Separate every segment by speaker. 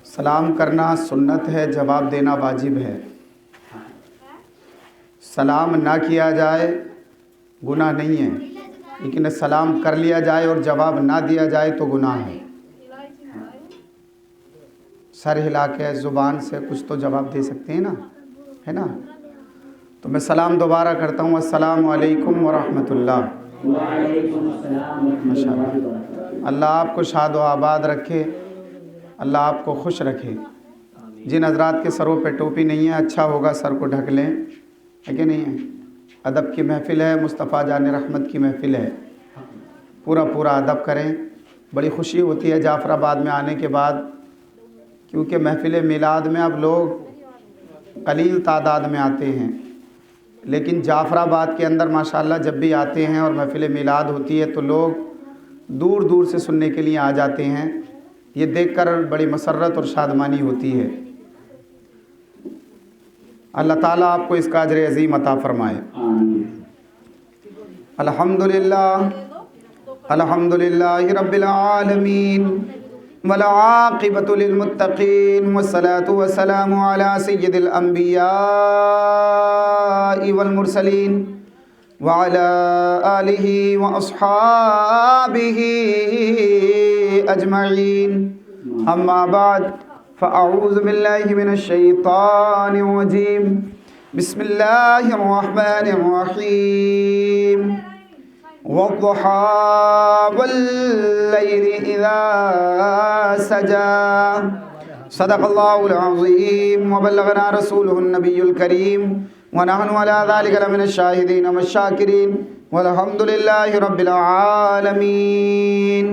Speaker 1: سلام کرنا سنت ہے، جواب دینا واجب ہے۔ سلام نہ کیا جائے گناہ نہیں ہے، لیکن سلام کر لیا جائے اور جواب نہ دیا جائے تو گناہ ہے۔ سر ہلا کے زبان سے کچھ تو جواب دے سکتے ہیں نا، ہے نا؟ تو میں سلام دوبارہ کرتا ہوں، السلام علیکم ورحمۃ اللہ۔
Speaker 2: وعلیکم السلام ورحمۃ اللہ۔
Speaker 1: اللہ آپ کو شاد و آباد رکھے، اللہ آپ کو خوش رکھے۔ جن حضرات کے سروں پہ ٹوپی نہیں ہے، اچھا ہوگا سر کو ڈھک لیں، ہے کہ نہیں ہے؟ ادب کی محفل ہے، مصطفیٰ جان رحمت کی محفل ہے، پورا ادب کریں۔ بڑی خوشی ہوتی ہے جعفر آباد میں آنے کے بعد، کیونکہ محفل میلاد میں اب لوگ قلیل تعداد میں آتے ہیں، لیکن جعفر آباد کے اندر ماشاءاللہ جب بھی آتے ہیں اور محفل میلاد ہوتی ہے تو لوگ دور دور سے سننے کے لیے آ جاتے ہیں۔ یہ دیکھ کر بڑی مسرت اور شادمانی ہوتی ہے۔ اللہ تعالیٰ آپ کو اس کا اجر عظیم عطا فرمائے۔ الحمدللہ رب العالمین والعاقبۃ للمتقین والصلاة والسلام علی سید الانبیاء والمرسلین وعلی آلہ واصحابہ اجمعین، اما بعد فاعوذ باللہ من الشیطان الرجیم، بسم اللہ الرحمن الرحیم، والضحى والليل إذا سجى، صدق الله العظيم وبلغنا رسوله النبي الكريم ونحن على ذلك لمن الشاهدين والشاكرين والحمد لله رب العالمين۔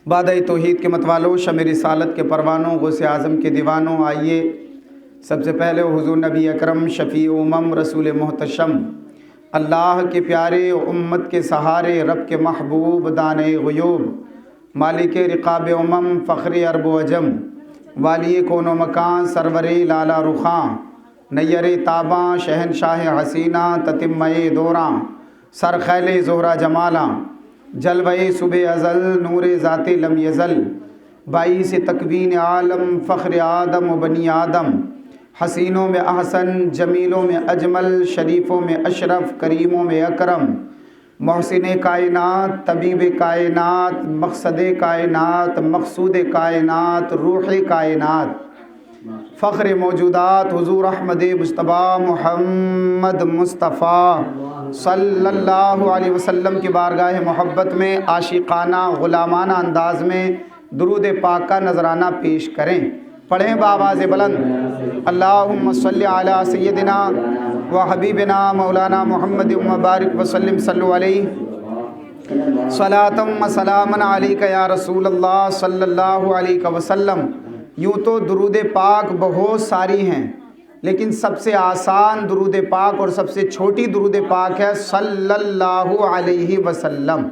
Speaker 1: بادۂ توحید کے متوالوں، شمع رسالت کے پروانوں، غوث اعظم کے دیوانوں، آئیے سب سے پہلے حضور نبی اکرم شفیع امم رسول محتشم، اللہ کے پیارے امت کے سہارے، رب کے محبوب دانے غیوب، مالک رقاب امم، فخر عرب و عجم، والی کون و مکان، سرور لالا رخاں، نیر تاباں، شہنشاہ حسینہ، تتمہ دوراں، سرخیل زہرہ جمالاں، جلوہ صبح ازل، نور ذات لم یزل، باعث تکوین عالم، فخر آدم و بنی آدم، حسینوں میں احسن، جمیلوں میں اجمل، شریفوں میں اشرف، کریموں میں اکرم، محسن کائنات، طبیب کائنات، مقصد کائنات، مقصود کائنات، روح کائنات، فخر موجودات، حضور احمد مجتبیٰ محمد مصطفیٰ صلی اللہ علیہ وسلم کی بارگاہ محبت میں عاشقانہ غلامانہ انداز میں درود پاک کا نذرانہ پیش کریں۔ پڑھیں بآواز بلند، اللہم صلی علی سیدنا و حبیبنا مولانا محمد مبارک وسلم، صلو علیہ صلاۃ و سلاما علیک یا رسول اللہ صلی اللہ علیہ وسلم۔ یوں تو درود پاک بہت ساری ہیں، لیکن سب سے آسان درود پاک اور سب سے چھوٹی درود پاک ہے صلی اللہ علیہ وسلم۔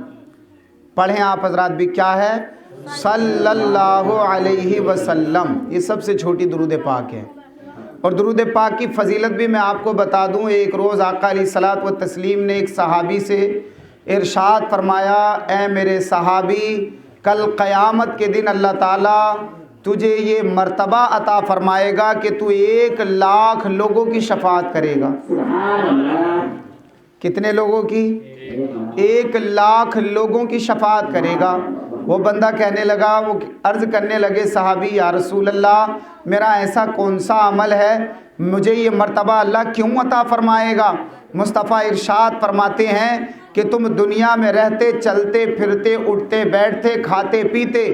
Speaker 1: پڑھیں آپ حضرات بھی، کیا ہے؟ صلی اللہ علیہ وسلم، یہ سب سے چھوٹی درود پاک ہے۔ اور درود پاک کی فضیلت بھی میں آپ کو بتا دوں۔ ایک روز آقا علیہ الصلوۃ والتسلیم نے ایک صحابی سے ارشاد فرمایا، اے میرے صحابی، کل قیامت کے دن اللہ تعالیٰ تجھے یہ مرتبہ عطا فرمائے گا کہ تو 1,00,000 لوگوں کی شفاعت کرے گا۔ کتنے لوگوں کی؟ 1,00,000 لوگوں کی شفاعت کرے گا۔ وہ بندہ کہنے لگا، وہ عرض کرنے لگے صحابی، یا رسول اللہ، میرا ایسا کون سا عمل ہے، مجھے یہ مرتبہ اللہ کیوں عطا فرمائے گا؟ مصطفیٰ ارشاد فرماتے ہیں کہ تم دنیا میں رہتے، چلتے پھرتے، اٹھتے بیٹھتے، کھاتے پیتے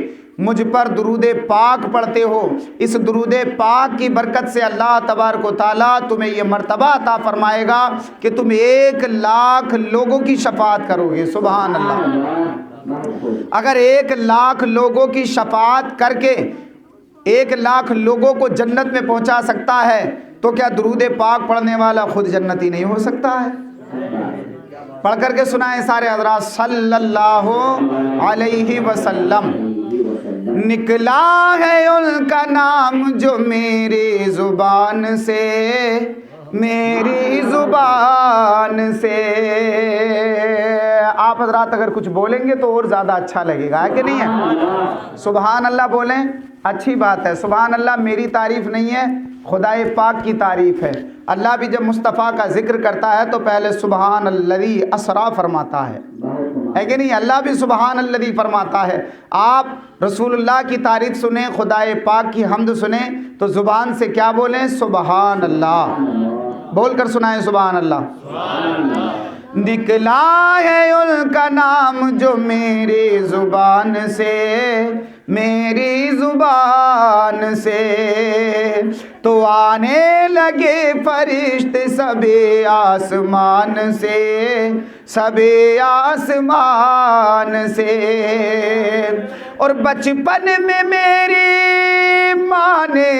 Speaker 1: مجھ پر درود پاک پڑھتے ہو، اس درود پاک کی برکت سے اللہ تبارک و تعالیٰ تمہیں یہ مرتبہ عطا فرمائے گا کہ تم 1,00,000 لوگوں کی شفاعت کرو گے۔ سبحان اللہ! اگر 1,00,000 لوگوں کی شفاعت کر کے 1,00,000 لوگوں کو جنت میں پہنچا سکتا ہے تو کیا درود پاک پڑھنے والا خود جنتی نہیں ہو سکتا ہے؟ پڑھ کر کے سنائیں سارے حضرات، صلی اللہ علیہ وسلم۔ نکلا ہے ان کا نام جو میری زبان سے، میری زبان سے۔ آپ حضرات اگر کچھ بولیں گے تو اور زیادہ اچھا لگے گا، ہے کہ نہیں ہے؟ سبحان اللہ بولیں، اچھی بات ہے. سبحان اللہ میری تعریف نہیں ہے، خدائے پاک کی تعریف ہے. اللہ بھی جب مصطفیٰ کا ذکر کرتا ہے تو پہلے سبحان الذی اسرا فرماتا ہے کہ نہیں؟ اللہ بھی سبحان الذی فرماتا ہے. آپ رسول اللہ کی تعریف سنیں، خدائے پاک کی حمد سنیں تو زبان سے کیا بولیں؟ سبحان اللہ. بول کر سنائیں سبحان اللہ. نکلا ہے ان کا نام جو میری زبان سے، میری زبان سے، تو آنے لگے فرشتے سب آسمان سے، سب آسمان سے. اور بچپن میں میری ماں نے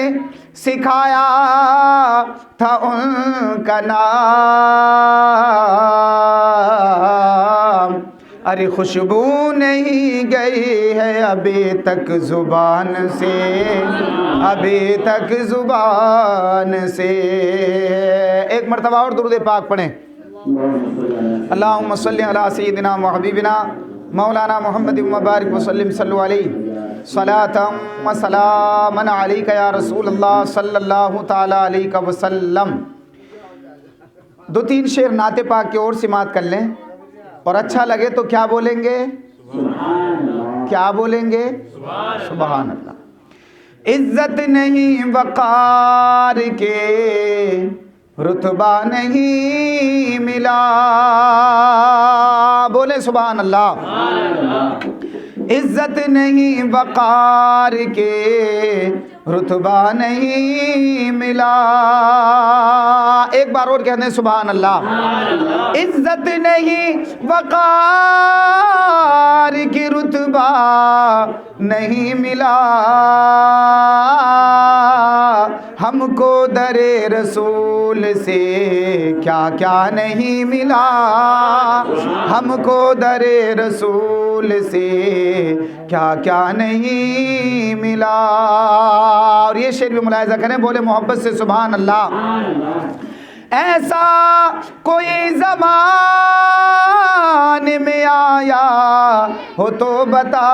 Speaker 1: سکھایا تھا ان کا نام. ارے خوشبو نہیں گئی ہے ابھی تک زبان سے، ابھی تک زبان سے. ایک مرتبہ اور درود پاک پڑھیں. اللہم صلی علی سیدنا و حبیبنا مولانا محمد مبارک وسلم صلو علیہ صلاۃ و سلاما علیک یا رسول اللہ صلی اللہ تعالی علیہ وسلم. 2-3 شعر نعت پاک کی اور سماعت کر لیں اور اچھا لگے تو کیا بولیں گے؟ کیا بولیں گے؟ سبحان اللہ. عزت نہیں وقار کے رتبہ نہیں ملا. بولے سبحان اللہ. عزت نہیں وقار کے رتبہ نہیں ملا. ایک بار اور کہتے ہیں سبحان اللہ. عزت نہیں وقار کی رتبہ نہیں ملا. ہم کو در رسول سے کیا کیا نہیں ملا. ہم کو در رسول سے کیا کیا نہیں ملا. اور یہ شعر بھی ملاحظہ کریں، بولے محبت سے سبحان اللہ. ایسا کوئی زمانے میں آیا ہو تو بتا،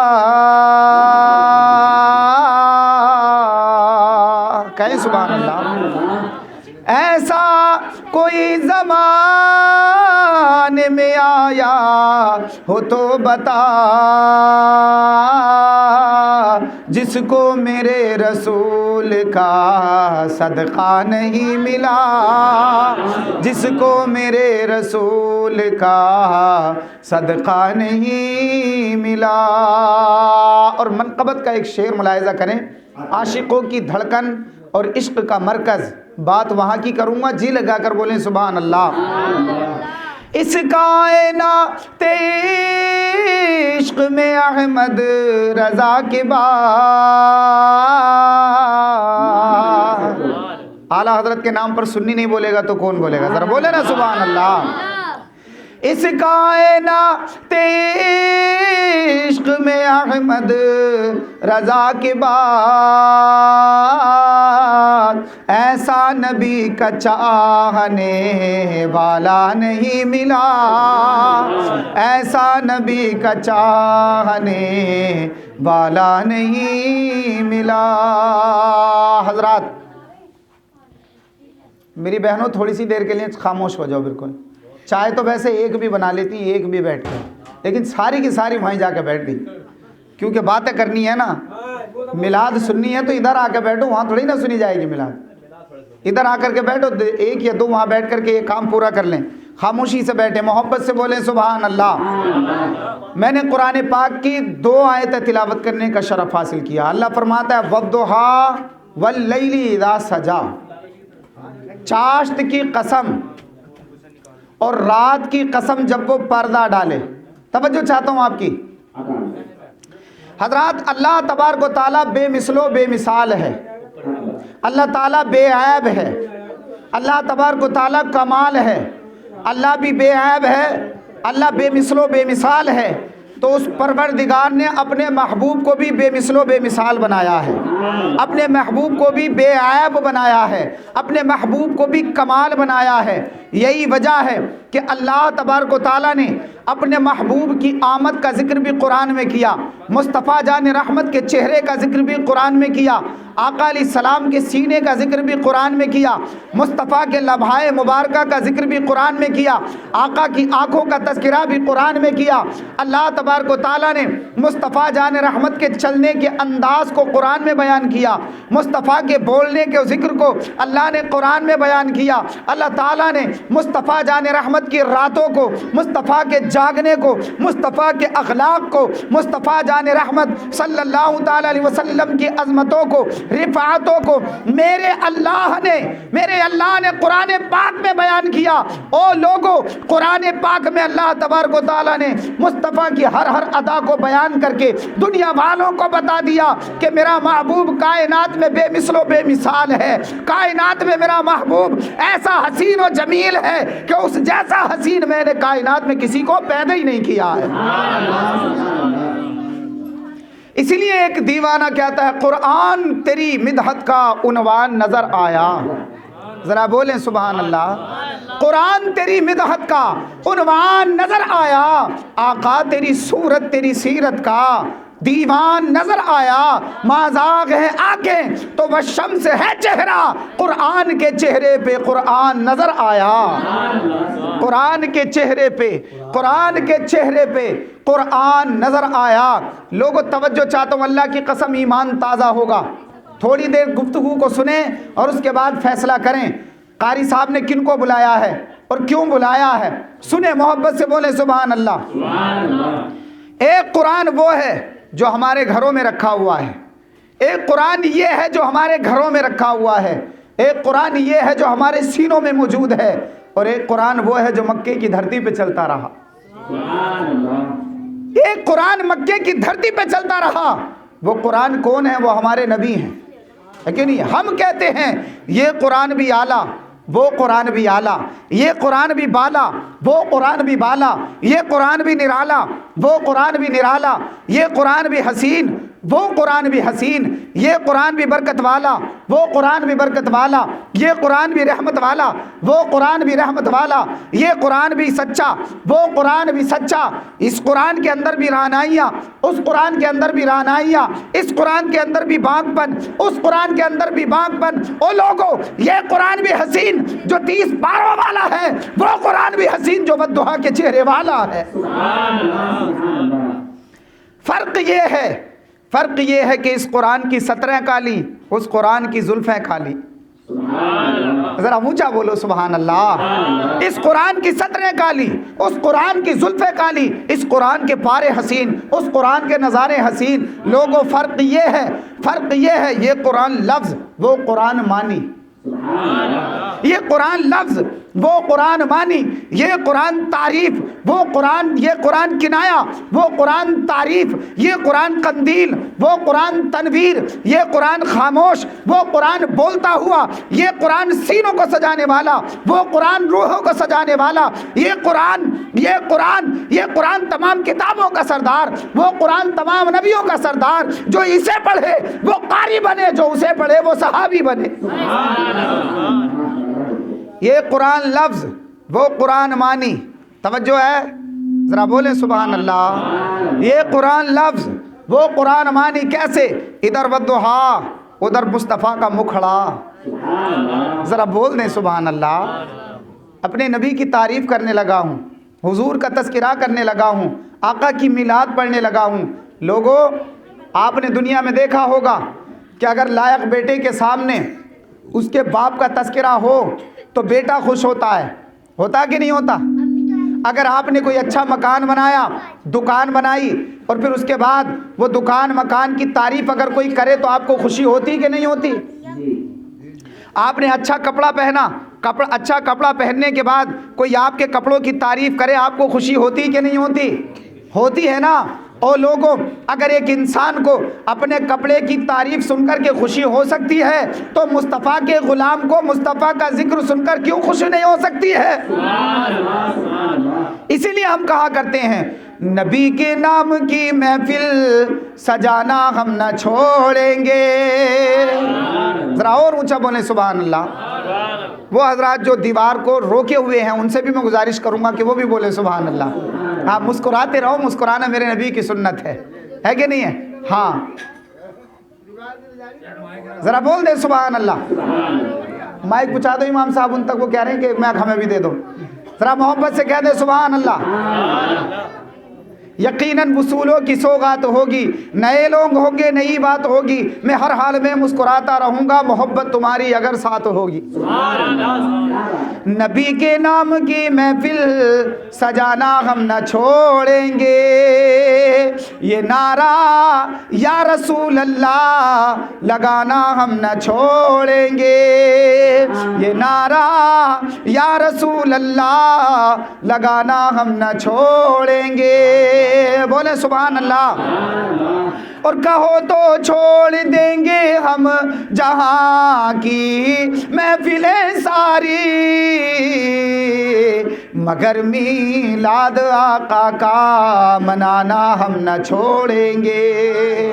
Speaker 1: کہیں سبحان اللہ. ایسا کوئی زمانے میں آیا ہو تو بتا، جس کو میرے رسول کا صدقہ نہیں ملا، جس کو میرے رسول کا صدقہ نہیں ملا. اور منقبت کا ایک شعر ملاحظہ کریں. عاشقوں کی دھڑکن اور عشق کا مرکز، بات وہاں کی کروں گا، جی لگا کر بولیں سبحان اللہ. اس کائنات عشق میں احمد رضا کے بعد، اعلیٰ حضرت کے نام پر سنی نہیں بولے گا تو کون بولے گا؟ ذرا بولے نا سبحان اللہ. اس کائنات عشق میں احمد رضا کے بعد، ایسا نبی کا چاہنے والا نہیں ملا، ایسا نبی کا چاہنے والا نہیں ملا. حضرات میری بہنوں تھوڑی سی دیر کے لیے خاموش ہو جاؤ. بالکل چائے تو ویسے ایک بھی بنا لیتی، ایک بھی بیٹھ کے، لیکن ساری کی ساری وہیں جا کے بیٹھ گئی، کیونکہ باتیں کرنی ہے نا. میلاد سننی ہے تو ادھر آ کے بیٹھو، وہاں تھوڑی نہ سنی جائے گی میلاد. ادھر آ کر کے بیٹھو، ایک یا دو وہاں بیٹھ کر کے یہ کام پورا کر لیں. خاموشی سے بیٹھے، محبت سے بولیں سبحان اللہ. میں نے قرآن پاک کی 2 آیتیں تلاوت کرنے کا شرف حاصل کیا. اللہ فرماتا ہے وَالضُّحَىٰ وَاللَّيْلِ إِذَا سَجَىٰ، چاشت کی قسم اور رات کی قسم جب وہ پردہ ڈالے. توجہ چاہتا ہوں آپ کی. حضرات اللہ تبارک و تعالیٰ بے مثل و بے مثال ہے، اللہ تعالیٰ بے عیب ہے، اللہ تبارک و تعالیٰ کمال ہے. اللہ بھی بے عیب ہے، اللہ بے مثل و بے مثال ہے، تو اس پروردگار نے اپنے محبوب کو بھی بے مثل و بے مثال بنایا ہے. اپنے محبوب کو بھی بے عیب بنایا ہے، اپنے محبوب کو بھی کمال بنایا ہے۔ یہی وجہ ہے کہ اللہ تبارک و تعالیٰ نے اپنے محبوب کی آمد کا ذکر بھی قرآن میں کیا، مصطفیٰ جان رحمت کے چہرے کا ذکر بھی قرآن میں کیا، آقا علیہ السلام کے سینے کا ذکر بھی قرآن میں کیا، مصطفیٰ کے لمحۂ مبارکہ کا ذکر بھی قرآن میں کیا، آقا کی آنکھوں کا تذکرہ بھی قرآن میں کیا۔ اللہ تبارک و تعالیٰ نے مصطفیٰ جان رحمت کے چلنے کے انداز کو قرآن میں بیان کیا، مصطفیٰ کے بولنے کے ذکر کو اللہ نے قرآن میں بیان کیا۔ اللہ تعالیٰ نے مصطفیٰ جان رحمت کی راتوں کو، مصطفیٰ کے جاگنے کو، مصطفیٰ کے اخلاق کو، مصطفیٰ جان رحمت صلی اللہ تعالیٰ علیہ وسلم کی عظمتوں کو، رفعتوں کو میرے اللہ نے قرآن پاک میں بیان کیا۔ او لوگو، قرآن پاک میں اللہ تبارک و تعالیٰ نے مصطفیٰ کی ہر ادا کو بیان کر کے دنیا والوں کو بتا دیا کہ میرا محبوب کائنات میں بے مثل و بے مثال ہے، کائنات میں میرا محبوب ایسا حسین و جمیل ہے کہ اس جیسا حسین میں نے کائنات میں کسی کو پیدا ہی نہیں کیا ہے۔ اسی لیے ایک دیوانہ کہتا ہے قرآن تیری مدحت کا عنوان نظر آیا، ذرا بولیں سبحان اللہ۔ قرآن تیری مدحت کا عنوان نظر آیا، آقا تیری صورت تیری سیرت کا دیوان نظر آیا، مازاغ ہے آنکھیں تو وہ شمس ہے چہرہ، قرآن کے چہرے پہ قرآن نظر آیا، قرآن کے چہرے پہ قرآن نظر آیا۔ لوگوں توجہ چاہتا ہوں، اللہ کی قسم ایمان تازہ ہوگا۔ تھوڑی دیر گفتگو کو سنیں اور اس کے بعد فیصلہ کریں قاری صاحب نے کن کو بلایا ہے اور کیوں بلایا ہے۔ سنیں، محبت سے بولیں سبحان اللہ۔ ایک قرآن وہ ہے جو ہمارے گھروں میں رکھا ہوا ہے، ایک قرآن یہ ہے جو ہمارے گھروں میں رکھا ہوا ہے، ایک قرآن یہ ہے جو ہمارے سینوں میں موجود ہے، اور ایک قرآن وہ ہے جو مکے کی دھرتی پہ چلتا رہا۔ ایک قرآن مکے کی دھرتی پہ چلتا رہا، وہ قرآن کون ہے؟ وہ ہمارے نبی ہیں، لیکن ہم کہتے ہیں یہ قرآن بھی اعلیٰ، وہ قرآن بھی اعلیٰ، یہ قرآن بھی بالا، وہ قرآن بھی بالا، یہ قرآن بھی نرالا، وہ قرآن بھی نرالا، یہ قرآن بھی حسین، وہ قرآن بھی حسین، یہ قرآن بھی برکت والا، وہ قرآن بھی برکت والا، یہ قرآن بھی رحمت والا، وہ قرآن بھی رحمت والا، یہ قرآن بھی سچا، وہ قرآن بھی سچا۔ اس قرآن کے اندر بھی رہنائیاں، اس قرآن کے اندر بھی رہنائیاں، اس قرآن کے اندر بھی بانگ پن، اس قرآن کے اندر بھی بانگ پن۔ او لوگو، یہ قرآن بھی حسین جو 30 پاروں والا ہے، وہ قرآن بھی حسین جو والضحیٰ کے چہرے والا ہے۔ فرق یہ ہے کہ اس قرآن کی سطریں کالی، اس قرآن کی زلفیں کالی۔ ذرا اونچا بولو سبحان اللہ۔ اس قرآن کی سطریں کالی، اس قرآن کی زلفیں کالی، اس قرآن کے پارے حسین، اس قرآن کے نظارے حسین۔ لوگوں فرق یہ ہے یہ قرآن لفظ، وہ قرآن مانی، یہ قرآن لفظ، وہ قرآن مانی، یہ قرآن تعریف، یہ قرآن کنایا، وہ قرآن تعریف، یہ قرآن قندیل، وہ قرآن تنویر، یہ قرآن خاموش، وہ قرآن بولتا ہوا، یہ قرآن سینوں کو سجانے والا، وہ قرآن روحوں کو سجانے والا، یہ قرآن تمام کتابوں کا سردار، وہ قرآن تمام نبیوں کا سردار۔ جو اسے پڑھے وہ قاری بنے، جو اسے پڑھے وہ صحابی بنے۔ یہ قرآن لفظ، وہ قرآن مانی۔ توجہ ہے، ذرا بولیں سبحان اللہ۔ یہ قرآن لفظ، وہ قرآن مانی۔ کیسے؟ ادھر والضحیٰ، ادھر مصطفیٰ کا مکھڑا۔ ذرا بول دیں سبحان اللہ۔ اپنے نبی کی تعریف کرنے لگا ہوں، حضور کا تذکرہ کرنے لگا ہوں، آقا کی میلاد پڑھنے لگا ہوں۔ لوگوں، آپ نے دنیا میں دیکھا ہوگا کہ اگر لائق بیٹے کے سامنے اس کے باپ کا تذکرہ ہو تو بیٹا خوش ہوتا کہ نہیں ہوتا؟ اگر آپ نے کوئی اچھا مکان بنایا، دکان بنائی، اور پھر اس کے بعد وہ دکان مکان کی تعریف اگر کوئی کرے تو آپ کو خوشی ہوتی کہ نہیں ہوتی؟ آپ نے اچھا کپڑا پہنا، اچھا کپڑا پہننے کے بعد کوئی آپ کے کپڑوں کی تعریف کرے، آپ کو خوشی ہوتی کہ نہیں ہوتی؟ ہوتی ہے نا۔ اور لوگوں، اگر ایک انسان کو اپنے کپڑے کی تعریف سن کر کے خوشی ہو سکتی ہے تو مصطفیٰ کے غلام کو مصطفیٰ کا ذکر سن کر کیوں خوشی نہیں ہو سکتی ہے؟ اسی لیے ہم کہا کرتے ہیں نبی کے نام کی محفل سجانا ہم نہ چھوڑیں گے۔ ذرا اور اونچا بولیں سبحان اللہ۔ وہ حضرات جو دیوار کو روکے ہوئے ہیں ان سے بھی میں گزارش کروں گا کہ وہ بھی بولے سبحان اللہ۔ آپ مسکراتے رہو، مسکرانا میرے نبی کی سنت ہے کہ نہیں ہے؟ ہاں ذرا بول دے سبحان اللہ۔ مائک پہنچا دو امام صاحب ان تک، وہ کہہ رہے ہیں کہ مائک ہمیں بھی دے دو، ذرا محبت سے کہہ دے سبحان اللہ۔ یقیناً وصولوں کی سوغات ہوگی، نئے لوگ ہوں گے، نئی بات ہوگی، میں ہر حال میں مسکراتا رہوں گا محبت تمہاری اگر ساتھ ہوگی۔ نبی کے نام کی محفل سجانا ہم نہ چھوڑیں گے، یہ نعرہ یا رسول اللہ لگانا ہم نہ چھوڑیں گے، یہ نعرہ یا رسول اللہ لگانا ہم نہ چھوڑیں گے۔ بولے سبحان اللہ۔ اور کہو تو چھوڑ دیں گے ہم جہاں کی محفلیں ساری، مگر میلاد آقا کا منانا ہم نہ چھوڑیں گے۔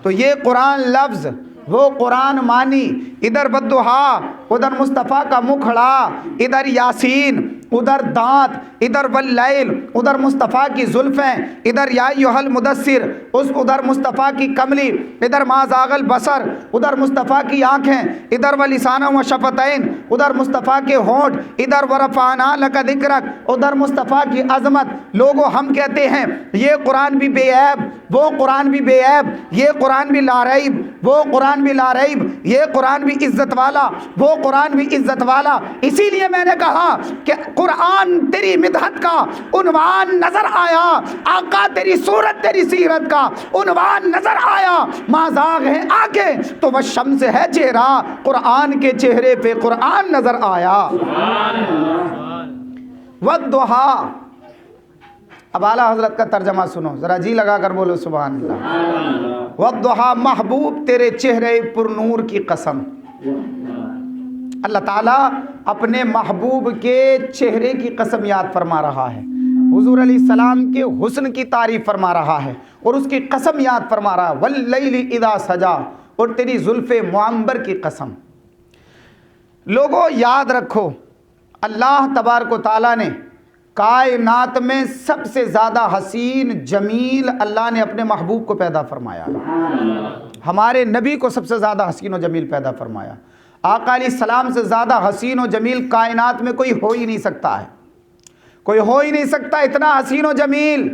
Speaker 1: تو یہ قرآن لفظ، وہ قرآن مانی، ادھر بددہا، ادھر مصطفیٰ کا مکھڑا، ادھر یاسین، ادھر دانت، ادھر واللیل، ادھر مصطفیٰ کی زلفیں، ادھر یا ایھا المدثر، ادھر مصطفیٰ کی کملی، ادھر ما زاغ البصر، ادھر مصطفیٰ کی آنکھیں، ادھر ولسانا و شفتین، ادھر مصطفیٰ کے ہونٹ، ادھر ورفعنا لک ذکرک، ادھر مصطفیٰ کی عظمت۔ لوگوں ہم کہتے ہیں یہ قرآن بھی بے عیب، وہ قرآن بھی بے عیب، یہ قرآن بھی لا ریب، وہ قرآن بھی لا ریب، یہ قرآن بھی عزت والا، وہ قرآن بھی عزت والا۔ اسی لیے میں نے کہا کہ قرآن تیری مدحت کا عنوان نظر آیا، آقا تیری صورت تیری سیرت کا عنوان نظر آیا، ما زاغ ہے آنکھیں تو وہ شمس ہے چہرہ، قرآن کے چہرے پہ قرآن نظر آیا۔ والضحیٰ، اب اعلیٰ حضرت کا ترجمہ سنو، ذرا جی لگا کر بولو سبحان اللہ۔ والضحیٰ، محبوب تیرے چہرے پر نور کی قسم۔ اللہ تعالیٰ اپنے محبوب کے چہرے کی قسم یاد فرما رہا ہے، حضور علیہ السلام کے حسن کی تعریف فرما رہا ہے اور اس کی قسم یاد فرما رہا ہے۔ واللیل اذا سجا، اور تیری زلف معمبر کی قسم۔ لوگوں یاد رکھو، اللہ تبارک و تعالیٰ نے کائنات میں سب سے زیادہ حسین جمیل اللہ نے اپنے محبوب کو پیدا فرمایا، ہمارے نبی کو سب سے زیادہ حسین و جمیل پیدا فرمایا۔ آقا علیہ السلام سے زیادہ حسین و جمیل کائنات میں کوئی ہو ہی نہیں سکتا ہے، کوئی ہو ہی نہیں سکتا اتنا حسین و جمیل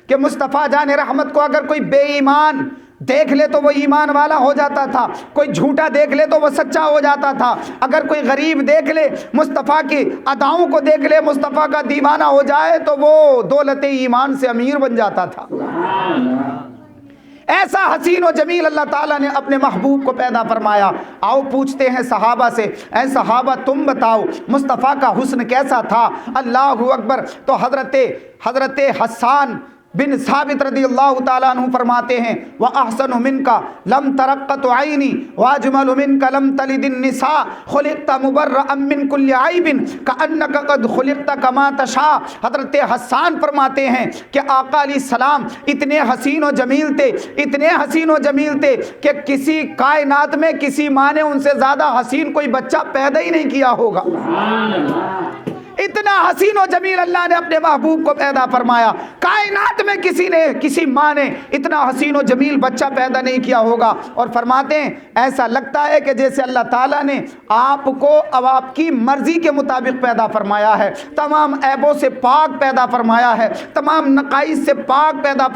Speaker 1: کہ مصطفیٰ جان رحمت کو اگر کوئی بے ایمان دیکھ لے تو وہ ایمان والا ہو جاتا تھا، کوئی جھوٹا دیکھ لے تو وہ سچا ہو جاتا تھا، اگر کوئی غریب دیکھ لے، مصطفیٰ کی اداؤں کو دیکھ لے، مصطفیٰ کا دیوانہ ہو جائے تو وہ دولت ایمان سے امیر بن جاتا تھا۔ ایسا حسین و جمیل اللہ تعالیٰ نے اپنے محبوب کو پیدا فرمایا۔ آؤ پوچھتے ہیں صحابہ سے، اے صحابہ تم بتاؤ مصطفیٰ کا حسن کیسا تھا؟ اللہ اکبر۔ تو حضرت حسان بن ثابت رضی اللہ تعالیٰ عنہ فرماتے ہیں وَأَحْسَنُ مِنْكَ لَمْ تَرَقَّتُ عَيْنِي وَأَجْمَلُ مِنْكَ لَمْ تَلِدِ النِّسَاءُ خُلِقْتَ مُبَرَّأً مِنْ كُلِّ عَيْبٍ كَأَنَّكَ قَدْ خُلِقْتَ كَمَا تَشَاءُ۔ حضرت حسان فرماتے ہیں کہ آقا علیہ السلام اتنے حسین و جمیل تھے، اتنے حسین و جمیل تھے کہ کسی کائنات میں کسی ماں نے ان سے زیادہ حسین کوئی بچہ پیدا ہی نہیں کیا ہوگا۔ اتنا حسین و جمیل اللہ نے اپنے محبوب کو پیدا فرمایا، کائنات میں کسی ماں نے اتنا حسین و جمیل بچہ پیدا نہیں کیا ہوگا۔ اور فرماتے ہیں ایسا لگتا ہے کہ جیسے اللہ تعالیٰ نے آپ کو اب آپ کی مرضی کے مطابق پیدا فرمایا ہے، تمام عیبوں سے پاک پیدا فرمایا ہے، تمام نقائص سے پاک پیدا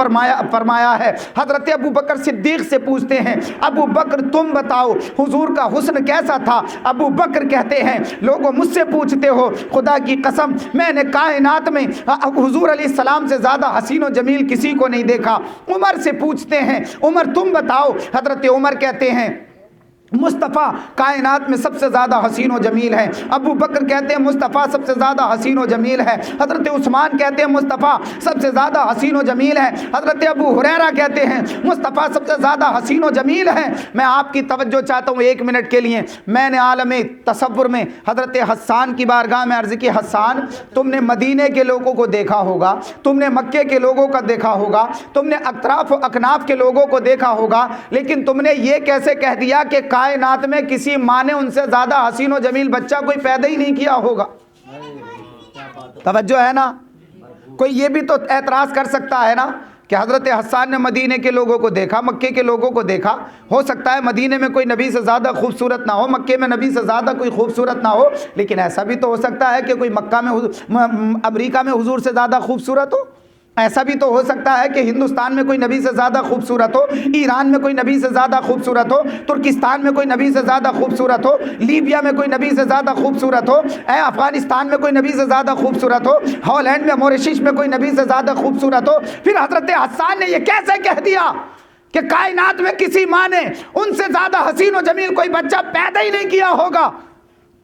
Speaker 1: فرمایا ہے۔ حضرت ابو بکر صدیق سے پوچھتے ہیں ابو بکر تم بتاؤ حضور کا حسن کیسا تھا؟ ابو بکر کہتے ہیں لوگوں مجھ سے پوچھتے ہو، خدا کی قسم میں نے کائنات میں حضور علیہ السلام سے زیادہ حسین و جمیل کسی کو نہیں دیکھا۔ عمر سے پوچھتے ہیں عمر تم بتاؤ، حضرت عمر کہتے ہیں مصطفیٰ کائنات میں سب سے زیادہ حسین و جمیل ہے۔ ابو بکر کہتے ہیں مصطفیٰ سب سے زیادہ حسین و جمیل ہے۔ حضرت عثمان کہتے ہیں مصطفیٰ سب سے زیادہ حسین و جمیل ہے۔ حضرت ابو ہریرہ کہتے ہیں مصطفیٰ سب سے زیادہ حسین و جمیل ہے۔ میں آپ کی توجہ چاہتا ہوں 1 منٹ کے لیے۔ میں نے عالم تصور میں حضرت حسان کی بارگاہ میں عرض کی، حسان تم نے مدینے کے لوگوں کو دیکھا ہوگا، تم نے مکے کے لوگوں کا دیکھا ہوگا، تم نے اطراف و اکناف کے لوگوں کو دیکھا ہوگا، لیکن تم نے یہ کیسے کہہ دیا کہ کائنات میں کسی ماں نے ان سے زیادہ حسین و جمیل بچہ کوئی پیدا ہی نہیں کیا ہوگا؟ توجہ ہے نا؟ کوئی یہ بھی تو اعتراض کر سکتا ہے نا کہ حضرت حسان نے مدینے کے لوگوں کو دیکھا، مکے کے لوگوں کو دیکھا، ہو سکتا ہے مدینے میں کوئی نبی سے زیادہ خوبصورت نہ ہو، مکے میں نبی سے زیادہ کوئی خوبصورت نہ ہو، لیکن ایسا بھی تو ہو سکتا ہے کہ کوئی مکہ میں امریکہ میں حضور سے زیادہ خوبصورت ہو، ایسا بھی تو ہو سکتا ہے کہ ہندوستان میں کوئی نبی سے زیادہ خوبصورت ہو، ایران میں کوئی نبی سے زیادہ خوبصورت ہو، ترکستان میں کوئی نبی سے زیادہ خوبصورت ہو، لیبیا میں کوئی نبی سے زیادہ خوبصورت ہو، افغانستان میں کوئی نبی سے زیادہ خوبصورت ہو، ہالینڈ میں موریشس میں کوئی نبی سے زیادہ خوبصورت ہو۔ پھر حضرت حسان نے یہ کیسے کہہ دیا کہ کائنات میں کسی ماں نے ان سے زیادہ حسین و جمیل کوئی بچہ پیدا ہی نہیں کیا ہوگا؟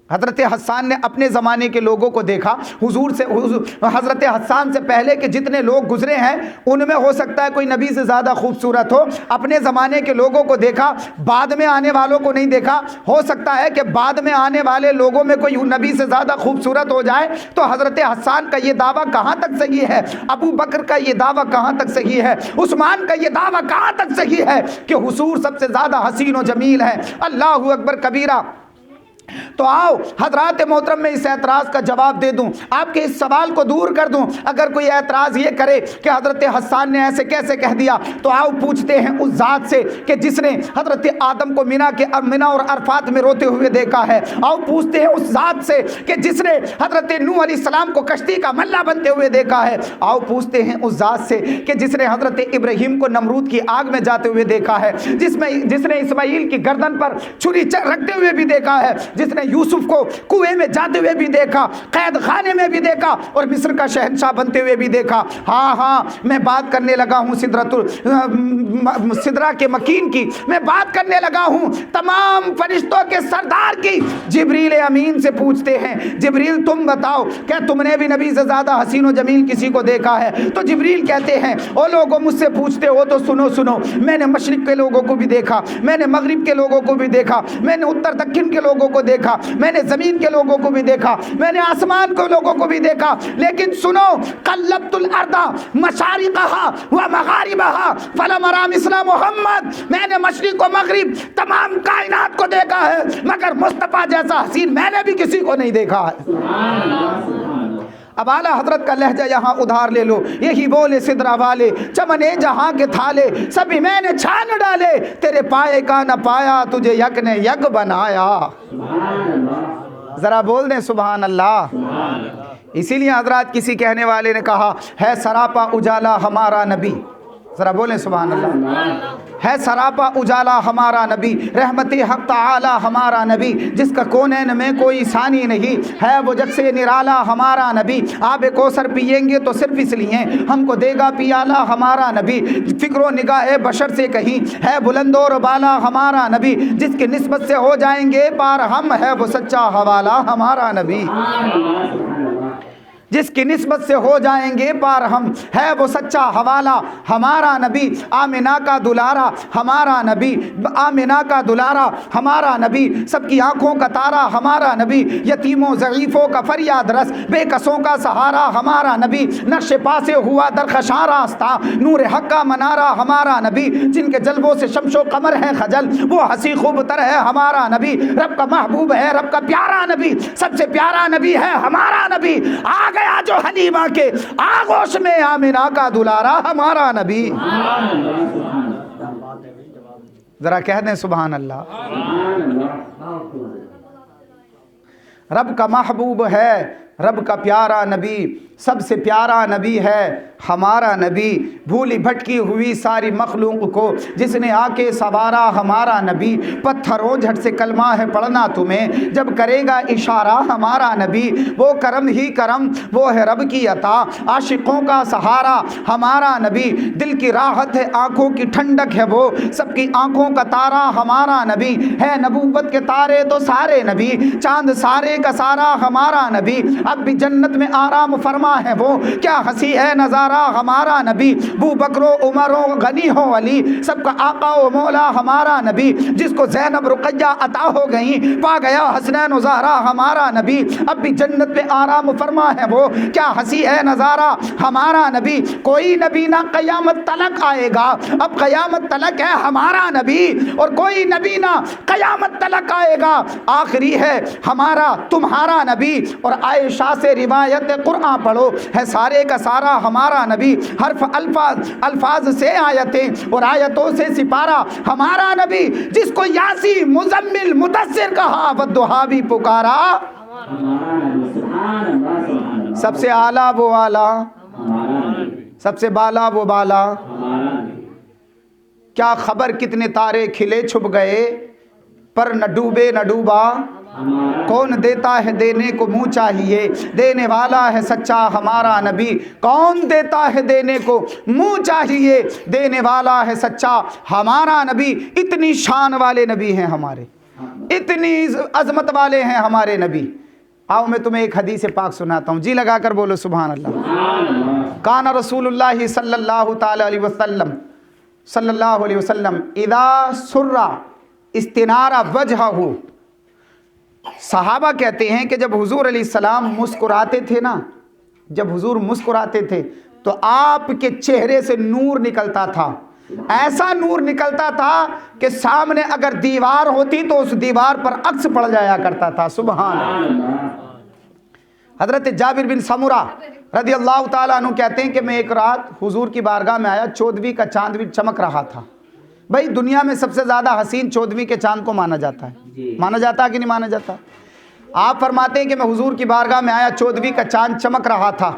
Speaker 1: حضرت حسان نے اپنے زمانے کے لوگوں کو دیکھا، حضرت حسان سے پہلے کے جتنے لوگ گزرے ہیں ان میں ہو سکتا ہے کوئی نبی سے زیادہ خوبصورت ہو، اپنے زمانے کے لوگوں کو دیکھا، بعد میں آنے والوں کو نہیں دیکھا، ہو سکتا ہے کہ بعد میں آنے والے لوگوں میں کوئی نبی سے زیادہ خوبصورت ہو جائے، تو حضرت حسان کا یہ دعویٰ کہاں تک صحیح ہے؟ ابو بکر کا یہ دعویٰ کہاں تک صحیح ہے؟ عثمان کا یہ دعویٰ کہاں تک صحیح ہے کہ حضور سب سے زیادہ حسین و جمیل ہے؟ اللہ اکبر کبیرہ۔ تو آؤ حضرات محترم میں اس اعتراض کا جواب دے دوں، آپ کے اس سوال کو دور کر دوں۔ اگر کوئی اعتراض یہ کرے کہ حضرت حسان نے ایسے کیسے کہہ دیا، تو آؤ پوچھتے ہیں اس ذات سے کہ جس نے حضرت آدم کو منا اور عرفات میں روتے ہوئے دیکھا ہے۔ آؤ پوچھتے ہیں اس ذات سے کہ جس نے حضرت نوح علیہ السلام کو کشتی کا ملہ بنتے ہوئے دیکھا ہے۔ آؤ پوچھتے ہیں اس ذات سے کہ جس نے حضرت ابراہیم کو نمرود کی آگ میں جاتے ہوئے دیکھا ہے، جس نے اسماعیل کی گردن پر چھری رکھتے ہوئے بھی دیکھا ہے، جس نے یوسف کو کنویں میں جاتے ہوئے بھی دیکھا، قید خانے میں بھی دیکھا، اور مصر کا شہنشاہ بنتے ہوئے بھی دیکھا۔ ہاں میں بات کرنے لگا ہوں سدرہ کے مکین کی، میں بات کرنے لگا ہوں تمام فرشتوں کے سردار کی۔ جبریل امین سے پوچھتے ہیں، جبریل تم بتاؤ کیا تم نے بھی نبی سے زیادہ حسین و جمیل کسی کو دیکھا ہے؟ تو جبریل کہتے ہیں او لوگوں مجھ سے پوچھتے ہو تو سنو، میں نے مشرق کے لوگوں کو بھی دیکھا، میں نے مغرب کے لوگوں کو بھی دیکھا، میں نے اتر دکن کے لوگوں کو دیکھا، میں نے زمین کے لوگوں کو بھی دیکھا، میں نے آسمان کے لوگوں کو بھی دیکھا، لیکن سنو قلبت الارض مشارقہا و مغاربہا فلم ارى مثل محمد، میں نے مشرق و مغرب تمام کائنات کو دیکھا ہے مگر مصطفیٰ جیسا حسین میں نے بھی کسی کو نہیں دیکھا ہے۔ اب اعلیٰ حضرت کا لہجہ یہاں ادھار لے لو، یہی بولے سدرہ والے چمنے جہاں کے تھالے سبھی میں نے چھان ڈالے، تیرے پائے کا نہ پایا تجھے یک نے یک بنایا۔ ذرا بول دیں سبحان اللہ۔ اسی لیے حضرات کسی کہنے والے نے کہا ہے سراپا اجالا ہمارا نبی، ذرا بولیں سبحان اللہ، ہے سراپا اجالا ہمارا نبی، رحمت حق تعالی ہمارا نبی، جس کا کونین میں کوئی ثانی نہیں، ہے وہ جگ سے نرالا ہمارا نبی، آب کوثر پئیں گے تو صرف اس لیے ہم کو دے گا پیالہ ہمارا نبی، فکر و نگاہ بشر سے کہیں ہے بلند اور بالا ہمارا نبی، جس کی نسبت سے ہو جائیں گے پار ہم، ہے وہ سچا حوالہ ہمارا نبی، جس کی نسبت سے ہو جائیں گے پار ہم، ہے وہ سچا حوالہ ہمارا نبی، آمنہ کا دلارا ہمارا نبی، آمنہ کا دلارا ہمارا نبی، سب کی آنکھوں کا تارا ہمارا نبی، یتیموں ضعیفوں کا فریاد رس، بے کسوں کا سہارا ہمارا نبی، نقش پا سے ہوا درخشاں راستہ، نور حق کا منارہ ہمارا نبی، جن کے جلووں سے شمس و قمر ہے خجل، وہ ہنسی خوب تر ہے ہمارا نبی، رب کا محبوب ہے رب کا پیارا نبی، سب سے پیارا نبی ہے ہمارا نبی، آ گیا جو حلیمہ کے آغوش میں آمنہ کا دلارا ہمارا نبی۔ ذرا کہہ دیں سبحان اللہ۔ رب کا محبوب ہے رب کا پیارا نبی، سب سے پیارا نبی ہے ہمارا نبی، بھولی بھٹکی ہوئی ساری مخلوق کو جس نے آ کے سنوارا ہمارا نبی، پتھروں جھٹ سے کلمہ ہے پڑھنا تمہیں جب کرے گا اشارہ ہمارا نبی، وہ کرم ہی کرم وہ ہے رب کی عطا، عاشقوں کا سہارا ہمارا نبی، دل کی راحت ہے آنکھوں کی ٹھنڈک ہے وہ، سب کی آنکھوں کا تارا ہمارا نبی ہے، نبوت کے تارے تو سارے نبی، چاند سارے کا سارا ہمارا نبی، اب بھی جنت میں آرام فرما ہے وہ، کیا ہنسی ہے نظارہ ہمارا نبی، ابو بکر و عمر و غنی ہو علی، سب کا آقا و مولا ہمارا نبی، جس کو زینب رقیہ عطا ہو گئیں پا گیا حسنین و زہرا ہمارا نبی، اب بھی جنت میں آرام فرما ہے وہ، کیا ہنسی ہے نظارہ ہمارا نبی، کوئی نبی نہ قیامت تلک آئے گا، اب قیامت تلک ہے ہمارا نبی، اور کوئی نبی نہ قیامت تلک آئے گا، آخری ہے ہمارا تمہارا نبی، اور عائشہ سے روایت قرآن پڑھو ہے سارے کا سارا ہمارا نبی، حرف الفاظ سے آیتیں اور آیتوں سے سپارہ ہمارا نبی، جس کو یاسی مزمل مدثر کہا والضحیٰ بھی پکارا، سب سے اعلیٰ وہ اعلیٰ، سب سے بالا وہ بالا، کیا خبر کتنے تارے کھلے چھپ گئے پر نہ ڈوبے نہ ڈوبا، کون دیتا ہے دینے کو منہ چاہیے، دینے والا ہے سچا ہمارا نبی، کون دیتا ہے دینے کو منہ چاہیے، دینے والا ہے سچا ہمارا نبی، اتنی شان والے نبی ہیں ہمارے، اتنی عظمت والے ہیں ہمارے نبی۔ آؤ میں تمہیں ایک حدیث پاک سناتا ہوں، جی لگا کر بولو سبحان اللہ۔ کان رسول اللہ صلی اللہ تعالی علیہ وسلم اذا سر استنار وجہہ، صحابہ کہتے ہیں کہ جب حضور علیہ السلام مسکراتے تھے نا، جب حضور مسکراتے تھے تو آپ کے چہرے سے نور نکلتا تھا، ایسا نور نکلتا تھا کہ سامنے اگر دیوار ہوتی تو اس دیوار پر عکس پڑ جایا کرتا تھا، سبحان اللہ۔ حضرت جابر بن سمرہ رضی اللہ تعالیٰ عنہ کہتے ہیں کہ میں ایک رات حضور کی بارگاہ میں آیا، 14ویں کا چاند بھی چمک رہا تھا، بھائی دنیا میں سب سے زیادہ حسین 14ویں کے چاند کو مانا جاتا ہے، مانا جاتا ہے کہ نہیں مانا جاتا؟ آپ فرماتے ہیں کہ میں حضور کی بارگاہ میں آیا، 14ویں کا چاند چمک رہا تھا،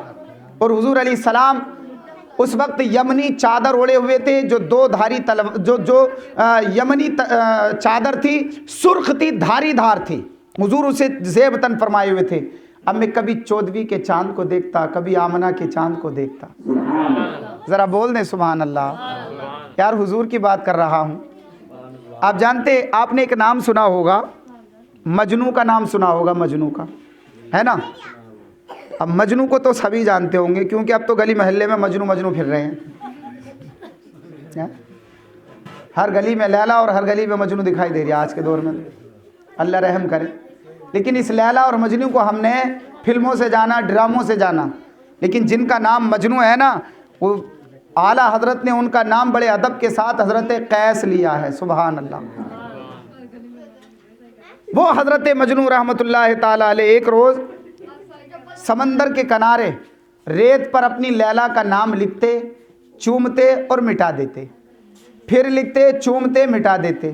Speaker 1: اور حضور علیہ السلام اس وقت یمنی چادر اوڑے ہوئے تھے، جو دو دھاری جو یمنی چادر تھی، سرخ تھی، دھاری دھار تھی، حضور اسے زیبتن فرمائے ہوئے تھے۔ اب میں کبھی 14ویں کے چاند کو دیکھتا، کبھی آمنہ کے چاند کو دیکھتا، ذرا بول دیں سبحان اللہ، یار حضور کی بات کر رہا ہوں۔ آپ جانتے، آپ نے ایک نام سنا ہوگا، مجنو کا نام سنا ہوگا، مجنو کا، ہے نا؟ اب مجنو کو تو سبھی جانتے ہوں گے، کیونکہ اب تو گلی محلے میں مجنو مجنو پھر رہے ہیں، ہر گلی میں لیلا اور ہر گلی میں مجنو دکھائی دے رہی ہے آج کے دور میں، اللہ رحم کرے۔ لیکن اس لیلا اور مجنو کو ہم نے فلموں سے جانا، ڈراموں سے جانا، لیکن جن کا نام مجنو ہے نا، وہ اعلیٰ حضرت نے ان کا نام بڑے ادب کے ساتھ حضرت قیس لیا ہے، سبحان اللہ۔ وہ حضرت مجنو رحمۃ اللہ تعالیٰ علیہ ایک روز سمندر کے کنارے ریت پر اپنی لیلا کا نام لکھتے، چومتے اور مٹا دیتے، پھر لکھتے، چومتے، مٹا دیتے۔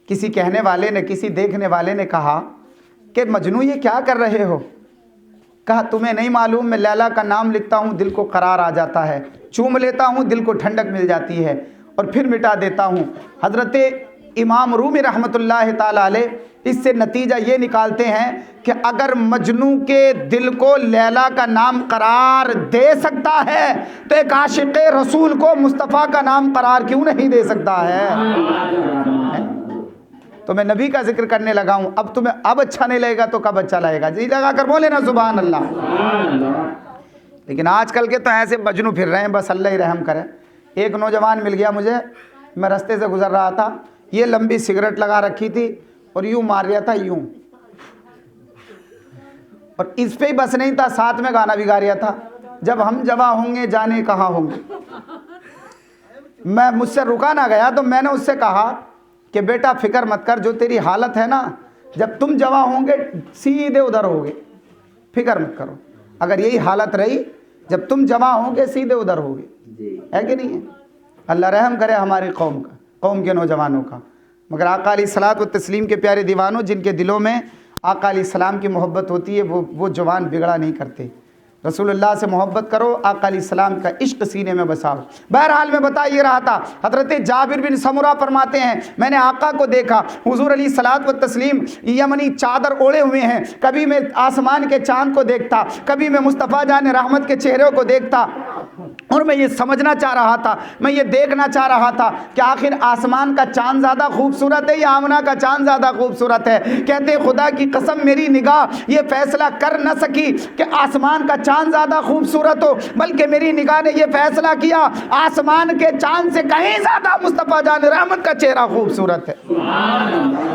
Speaker 1: کسی کہنے والے نے، کسی دیکھنے والے نے کہا کہ مجنو یہ کیا کر رہے ہو؟ کہا تمہیں نہیں معلوم، میں لیلا کا نام لکھتا ہوں دل کو قرار آ جاتا ہے، چوم لیتا ہوں دل کو ٹھنڈک مل جاتی ہے، اور پھر مٹا دیتا ہوں۔ حضرت امام رومی رحمۃ اللہ تعالیٰ علیہ اس سے نتیجہ یہ نکالتے ہیں کہ اگر مجنو کے دل کو لیلا کا نام قرار دے سکتا ہے تو ایک عاشق رسول کو مصطفیٰ کا نام قرار کیوں نہیں دے سکتا ہے؟ تو میں نبی کا ذکر کرنے لگا ہوں، اب تمہیں اب اچھا نہیں لگے گا تو کب اچھا لگے گا؟ جی لگا کر بولے نا سبحان اللہ۔ لیکن آج کل کے تو ایسے مجنو پھر رہے ہیں، بس اللہ ہی رحم کرے۔ ایک نوجوان مل گیا مجھے، میں رستے سے گزر رہا تھا، یہ لمبی سگریٹ لگا رکھی تھی اور یوں مار رہا تھا، یوں، اور اس پہ ہی بس نہیں تھا، ساتھ میں گانا بھی گا رہا تھا، جب ہم جواں ہوں گے جانے کہاں ہوں گے۔ مجھ سے رکا نہ گیا تو میں نے اس سے کہا کہ بیٹا فکر مت کر، جو تیری حالت ہے نا، جب تم جواں ہوں گے سیدھے ادھر ہوگے، فکر مت کرو، اگر یہی حالت رہی جب تم جواں ہوں گے سیدھے ادھر ہوگے، ہے کہ نہیں ہے؟ اللہ رحم کرے ہماری قوم کا، قوم کے نوجوانوں کا۔ مگر آقا علیہ الصلوۃ والتسلیم کے پیارے دیوانوں، جن کے دلوں میں آقا علیہ السلام کی محبت ہوتی ہے وہ جوان بگڑا نہیں کرتے. رسول اللہ سے محبت کرو, آقا علیہ السلام کا عشق سینے میں بساؤ. بہرحال میں بتا یہ رہا تھا, حضرت جابر بن سمرہ فرماتے ہیں میں نے آقا کو دیکھا, حضور علیہ الصلوۃ والتسلیم یمنی چادر اوڑھے ہوئے ہیں. کبھی میں آسمان کے چاند کو دیکھتا, کبھی میں مصطفیٰ جان رحمت کے چہرے کو دیکھتا, اور میں یہ سمجھنا چاہ رہا تھا, میں یہ دیکھنا چاہ رہا تھا کہ آخر آسمان کا چاند زیادہ خوبصورت ہے یا آمنہ کا چاند زیادہ خوبصورت ہے. کہتے خدا کی قسم میری نگاہ یہ فیصلہ کر نہ سکی کہ آسمان کا چاند زیادہ خوبصورت ہو, بلکہ میری نگاہ نے یہ فیصلہ کیا آسمان کے چاند سے کہیں زیادہ مصطفیٰ جان رحمت کا چہرہ خوبصورت ہے.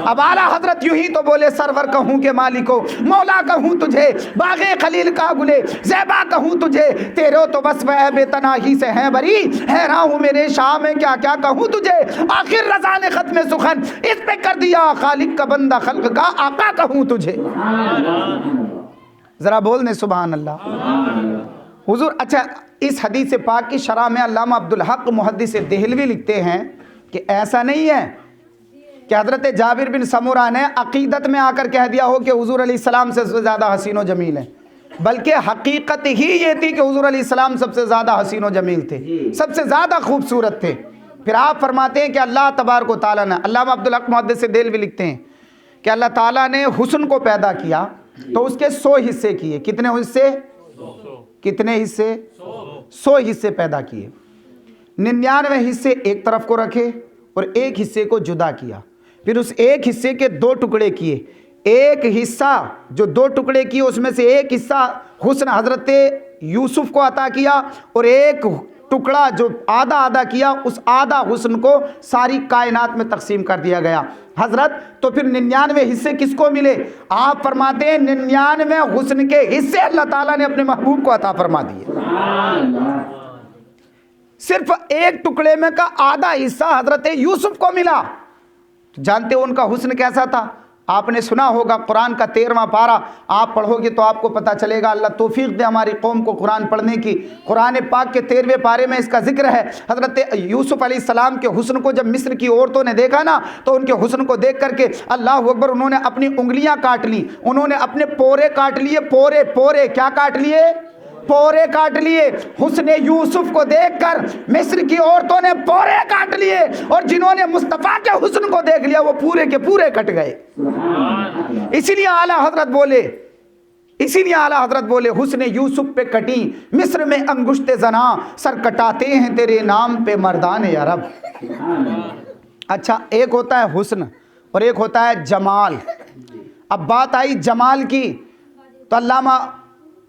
Speaker 1: اب اعلیٰ حضرت یوں ہی تو بولے, سرور کہوں کہ مالکو مولا کہوں تجھے, باغ خلیل کا گلے زیبا کہوں تجھے, تیرے تو بس وہ بے تناہی سے ہے بری, حیران ہوں میرے شاہ میں کیا کیا کہوں تجھے. آخر رضا نے ختم سخن اس پہ کر دیا, خالق کا بندہ خلق کا آقا کہوں تجھے. ذرا بول دیں سبحان اللہ. حضور اچھا اس حدیث پاک کی شرح میں علامہ عبدالحق محدث دہلوی لکھتے ہیں کہ ایسا نہیں ہے کہ حضرت جابر بن سمرہ نے عقیدت میں آ کر کہہ دیا ہو کہ حضور علیہ السلام سے زیادہ حسین و جمیل ہیں, بلکہ حقیقت ہی یہ تھی کہ حضور علیہ السلام سب سے زیادہ حسین و جمیل تھے, سب سے زیادہ خوبصورت تھے. پھر آپ فرماتے ہیں کہ اللہ تبارک و تعالیٰ نے, علامہ عبدالحق محدث دہلوی لکھتے ہیں کہ اللہ تعالیٰ نے حسن کو پیدا کیا تو اس کے 100 حصے کیے. کتنے حصے؟ کتنے حصے؟ 100 حصے پیدا کیے. 99 حصے ایک طرف کو رکھے اور ایک حصے کو جدا کیا. پھر اس ایک حصے کے 2 ٹکڑے کیے. ایک حصہ جو 2 ٹکڑے کیے اس میں سے ایک حصہ حسن حضرت یوسف کو عطا کیا, اور ایک ٹکڑا جو آدھا کیا اس آدھا حسن کو ساری کائنات میں تقسیم کر دیا گیا. حضرت تو پھر 99 حصے کس کو ملے؟ آپ فرماتے ہیں 99 حسن کے حصے اللہ تعالیٰ نے اپنے محبوب کو عطا فرما دیے. صرف ایک ٹکڑے میں کا آدھا حصہ حضرت یوسف کو ملا. جانتے ہو ان کا حسن کیسا تھا؟ آپ نے سنا ہوگا قرآن کا 13واں پارہ آپ پڑھو گے تو آپ کو پتہ چلے گا. اللہ توفیق دے ہماری قوم کو قرآن پڑھنے کی. قرآن پاک کے 13ویں پارے میں اس کا ذکر ہے. حضرت یوسف علیہ السلام کے حسن کو جب مصر کی عورتوں نے دیکھا نا تو ان کے حسن کو دیکھ کر کے اللہ اکبر انہوں نے اپنی انگلیاں کاٹ لی, انہوں نے اپنے پورے کاٹ لیے. پورے کیا کاٹ لیے؟ پورے کاٹ لیے. حسن یوسف کو دیکھ کر مصر کی عورتوں نے پورے کاٹ لیے, اور جنہوں نے مصطفیٰ کے حسن کو دیکھ لیا وہ پورے کے پورے کٹ گئے. اسی لیے اعلیٰ حضرت بولے حسن یوسف پہ کٹی مصر میں انگشت زنا, سر کٹاتے ہیں تیرے نام پہ مردان عرب. اچھا ایک ہوتا ہے حسن اور ایک ہوتا ہے جمال. اب بات آئی جمال کی تو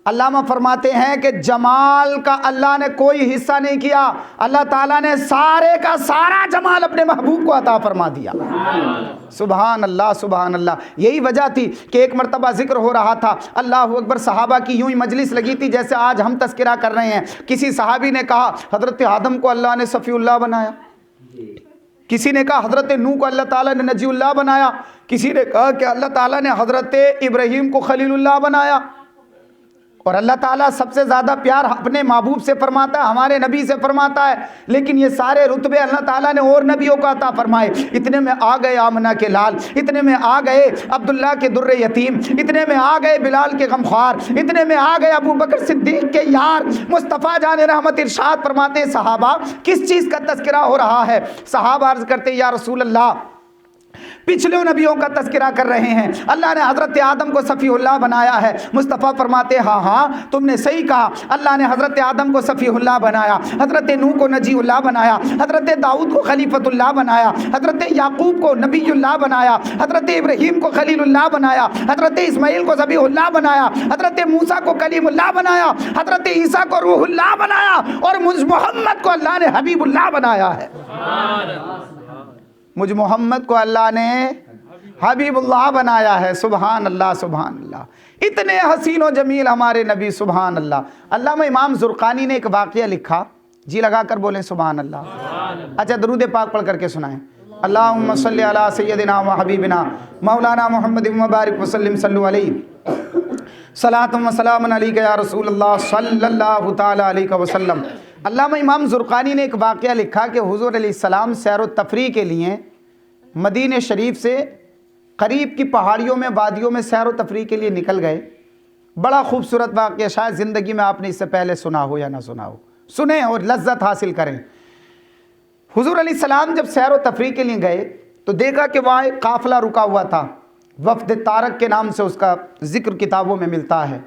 Speaker 1: علامہ فرماتے ہیں کہ جمال کا اللہ نے کوئی حصہ نہیں کیا, اللہ تعالیٰ نے سارے کا سارا جمال اپنے محبوب کو عطا فرما دیا. سبحان اللہ سبحان اللہ. یہی وجہ تھی کہ ایک مرتبہ ذکر ہو رہا تھا, اللہ اکبر, صحابہ کی یوں ہی مجلس لگی تھی جیسے آج ہم تذکرہ کر رہے ہیں. کسی صحابی نے کہا حضرت آدم کو اللہ نے صفی اللہ بنایا, کسی نے کہا حضرت نوح کو اللہ تعالیٰ نے نجی اللہ بنایا, کسی نے کہا کہ اللہ تعالیٰ نے حضرت ابراہیم کو خلیل اللہ بنایا. اور اللہ تعالیٰ سب سے زیادہ پیار اپنے محبوب سے فرماتا ہے, ہمارے نبی سے فرماتا ہے, لیکن یہ سارے رتبے اللہ تعالیٰ نے اور نبیوں کو عطا فرمائے. اتنے میں آ گئے آمنہ کے لال, اتنے میں آ گئے عبداللہ کے در یتیم, اتنے میں آ گئے بلال کے غمخوار, اتنے میں آ گئے ابو بکر صدیق کے یار. مصطفیٰ جان رحمت ارشاد فرماتے ہیں صحابہ کس چیز کا تذکرہ ہو رہا ہے؟ صحابہ عرض کرتے یا رسول اللہ پچھلے نبیوں کا تذکرہ کر رہے ہیں. اللہ نے حضرت آدم کو صفی اللہ بنایا ہے. مصطفیٰ فرماتے ہاں تم نے صحیح کہا, اللہ نے حضرت آدم کو صفی اللہ بنایا, حضرت نوح کو نجی اللہ بنایا, حضرت داؤد کو خلیفۃ اللہ بنایا, حضرت یعقوب کو نبی اللہ بنایا, حضرت ابراہیم کو خلیل اللہ بنایا, حضرت اسماعیل کو ذبیح اللہ بنایا, حضرت موسیٰ کو کلیم اللہ بنایا, حضرت عیسیٰ کو روح اللہ بنایا, اور مجھ محمد کو اللہ نے حبیب اللہ بنایا ہے. مجھ محمد کو اللہ نے حبیب اللہ بنایا ہے. سبحان اللہ سبحان اللہ. اتنے حسین و جمیل ہمارے نبی. سبحان اللہ. علامہ امام زرقانی نے ایک واقعہ لکھا, جی لگا کر بولیں سبحان اللہ. اچھا درود پاک پڑھ کر کے سنائیں. اللہم صلی علی سیدنا و حبیبنا مولانا محمد مبارک وسلم صلو علیہ صلاۃ و سلام علیک یا رسول اللہ صلی اللہ تعالی علیہ وسلم. علامہ امام زرقانی نے ایک واقعہ لکھا کہ حضور علیہ السلام سیر و تفریح کے لیے مدینہ شریف سے قریب کی پہاڑیوں میں وادیوں میں سیر و تفریح کے لیے نکل گئے. بڑا خوبصورت واقعہ، شاید زندگی میں آپ نے اس سے پہلے سنا ہو یا نہ سنا ہو، سنیں اور لذت حاصل کریں. حضور علیہ السلام جب سیر و تفریح کے لیے گئے تو دیکھا کہ وہاں ایک قافلہ رکا ہوا تھا، وفد طارق کے نام سے اس کا ذکر کتابوں میں ملتا ہے.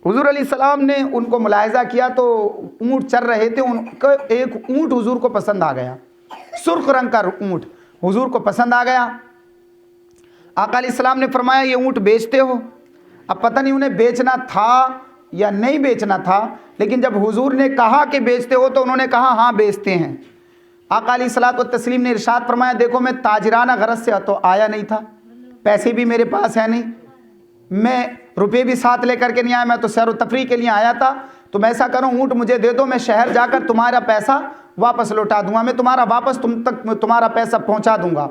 Speaker 1: حضور علیہ السلام نے ان کو ملاحظہ کیا تو اونٹ چر رہے تھے، ان کا ایک اونٹ حضور کو پسند آ گیا، سرخ رنگ کا اونٹ حضور کو پسند آ گیا. آقا علیہ السلام نے فرمایا یہ اونٹ بیچتے ہو؟ اب پتہ نہیں انہیں بیچنا تھا یا نہیں بیچنا تھا، لیکن جب حضور نے کہا کہ بیچتے ہو تو انہوں نے کہا ہاں بیچتے ہیں. آقا علیہ الصلوۃ والتسلیم نے ارشاد فرمایا دیکھو میں تاجرانہ غرض سے تو آیا نہیں تھا، پیسے بھی میرے پاس ہیں نہیں، میں روپے بھی ساتھ لے کر کے نہیں آیا، میں تو سیر و تفریح کے لیے آیا تھا. تم ایسا کرو اونٹ مجھے دے دو، میں شہر جا کر تمہارا پیسہ واپس لوٹا دوں گا، میں تمہارا واپس تم تک تمہارا پیسہ پہنچا دوں گا.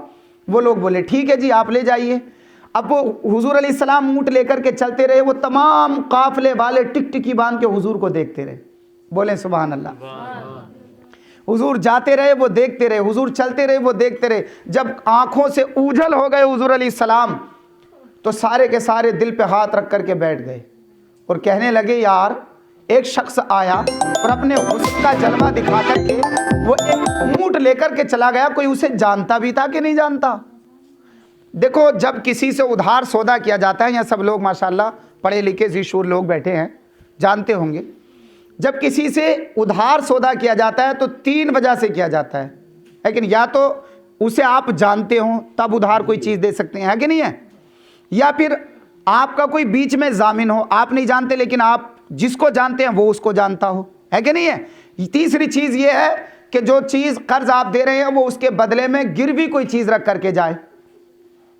Speaker 1: وہ لوگ بولے ٹھیک ہے جی آپ لے جائیے. اب وہ حضور علیہ السلام اونٹ لے کر کے چلتے رہے، وہ تمام قافلے والے ٹک ٹکی باندھ کے حضور کو دیکھتے رہے. بولیں سبحان اللہ. حضور جاتے رہے وہ دیکھتے رہے، حضور چلتے رہے وہ دیکھتے رہے. جب آنکھوں سے اوجھل ہو گئے حضور علیہ السلام تو سارے کے سارے دل پہ ہاتھ رکھ کر کے بیٹھ گئے اور کہنے لگے یار ایک شخص آیا اور اپنے حسن کا جلوہ دکھا کر کے وہ ایک اونٹ لے کر کے چلا گیا، کوئی اسے جانتا بھی تھا کہ نہیں جانتا؟ دیکھو جب کسی سے ادھار سودا کیا جاتا ہے، یہاں سب لوگ ماشاءاللہ پڑھے لکھے ذی شعور لوگ بیٹھے ہیں جانتے ہوں گے، جب کسی سے ادھار سودا کیا جاتا ہے تو 3 وجہ سے کیا جاتا ہے. لیکن یا تو اسے آپ جانتے ہوں تب ادھار کوئی چیز دے سکتے ہیں، ہے کہ نہیں ہے؟ یا پھر آپ کا کوئی بیچ میں ضامن ہو، آپ نہیں جانتے لیکن آپ جس کو جانتے ہیں وہ اس کو جانتا ہو، ہے کہ نہیں ہے؟ تیسری چیز یہ ہے کہ جو چیز قرض آپ دے رہے ہیں وہ اس کے بدلے میں گروی کوئی چیز رکھ کر کے جائے،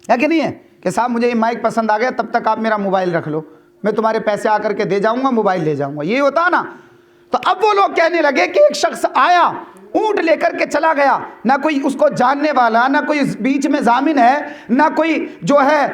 Speaker 1: ہے کہ نہیں ہے؟ کہ صاحب مجھے یہ مائک پسند آ گیا، تب تک آپ میرا موبائل رکھ لو، میں تمہارے پیسے آ کر کے دے جاؤں گا، موبائل لے جاؤں گا، یہ ہوتا نا. تو اب وہ لوگ کہنے لگے کہ ایک شخص آیا اونٹ لے کر کے چلا گیا، نہ کوئی اس کو جاننے والا، نہ کوئی بیچ میں ضامن ہے، نہ کوئی جو ہے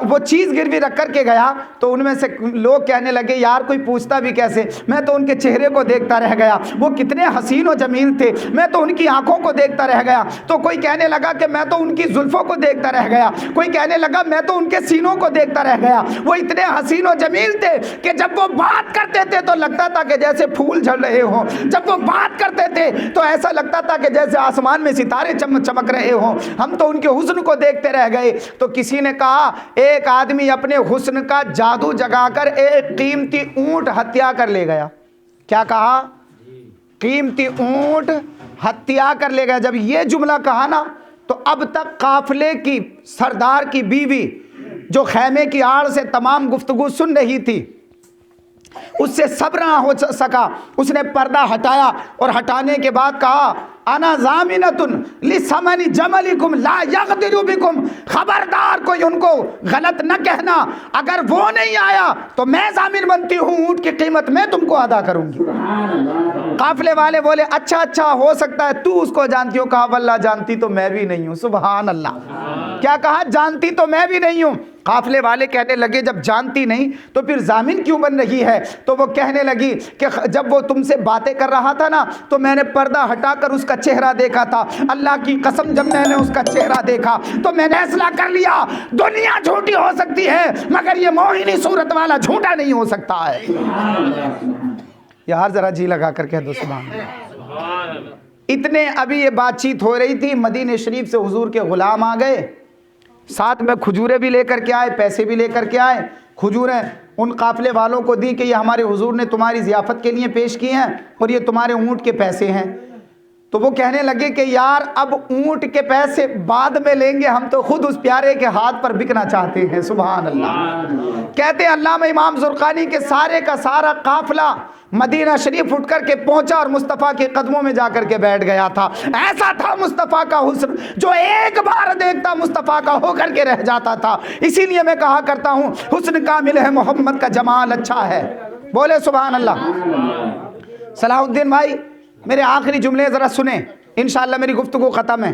Speaker 1: وہ چیز گروی رکھ کر کے گیا. تو ان میں سے لوگ کہنے لگے یار کوئی پوچھتا بھی کیسے، میں تو ان کے چہرے کو دیکھتا رہ گیا، وہ کتنے حسین و جمیل تھے، میں تو ان کی آنکھوں کو دیکھتا رہ گیا. تو کوئی کہنے لگا کہ میں تو ان کی زلفوں کو دیکھتا رہ گیا، کوئی کہنے لگا میں تو ان کے سینوں کو دیکھتا رہ گیا، وہ اتنے حسین و جمیل تھے کہ جب وہ بات کرتے تھے تو لگتا تھا کہ جیسے پھول جھڑ رہے ہوں، جب وہ بات کرتے تھے تو ایسا لگتا تھا کہ جیسے آسمان میں ستارے چمک رہے ہوں، ہم تو ان کے حسن کو دیکھتے رہ گئے. تو کسی نے کہا ایک آدمی اپنے حسن کا جادو جگا کر ایک قیمتی اونٹ ہتھیا کر لے گیا. کیا کہا؟ قیمتی اونٹ ہتھیا کر لے گیا. جب یہ جملہ کہا نا تو اب تک قافلے کی سردار کی بیوی جو خیمے کی آڑ سے تمام گفتگو سن رہی تھی اس سے صبر نہ ہو سکا، اس نے پردہ ہٹایا اور ہٹانے کے بعد کہا انا ضامنۃ لثمن جملکم لا یغدر بکم، خبردار کوئی ان کو غلط نہ کہنا، اگر وہ نہیں آیا تو میں ضامن بنتی ہوں، اونٹ کی قیمت میں تم کو ادا کروں گی. قافلے والے بولے اچھا ہو سکتا ہے تو اس کو جانتی ہو. کہا واللہ جانتی تو میں بھی نہیں ہوں. سبحان اللہ. کیا کہا؟ جانتی تو میں بھی نہیں ہوں. قافلے والے کہنے لگے جب جانتی نہیں تو پھر ضامن کیوں بن رہی ہے؟ تو وہ کہنے لگی کہ جب وہ تم سے باتیں کر رہا تھا نا تو میں نے پردہ ہٹا کر اس کا چہرہ دیکھا تھا، اللہ کی قسم جب میں نے اس کا چہرہ دیکھا تو میں نے فیصلہ کر لیا دنیا جھوٹی ہو سکتی ہے مگر یہ موہنی صورت والا جھوٹا نہیں ہو سکتا ہے. یار ذرا جی لگا کر کہہ دو سبحان اللہ. اتنے ابھی یہ بات چیت ہو رہی تھی، مدینہ شریف سے حضور کے غلام آ گئے، ساتھ میں کھجوریں بھی لے کر کے آئے، پیسے بھی لے کر کے آئے. کھجوریں ان قافلے والوں کو دی کہ یہ ہمارے حضور نے تمہاری ضیافت کے لیے پیش کی ہیں اور یہ تمہارے اونٹ کے پیسے ہیں. تو وہ کہنے لگے کہ یار اب اونٹ کے پیسے بعد میں لیں گے، ہم تو خود اس پیارے کے ہاتھ پر بکنا چاہتے ہیں. سبحان اللہ. کہتے ہیں علامہ امام زرقانی کے سارے کا سارا قافلہ مدینہ شریف اٹھ کر کے پہنچا اور مصطفیٰ کے قدموں میں جا کر کے بیٹھ گیا تھا. ایسا تھا مصطفیٰ کا حسن جو ایک بار دیکھتا مصطفیٰ کا ہو کر کے رہ جاتا تھا. اسی لیے میں کہا کرتا ہوں حسن کامل ہے، محمد کا جمال اچھا ہے. بولے سبحان اللہ. صلاح الدین بھائی میرے آخری جملے ذرا سنیں، انشاءاللہ میری گفتگو ختم ہے.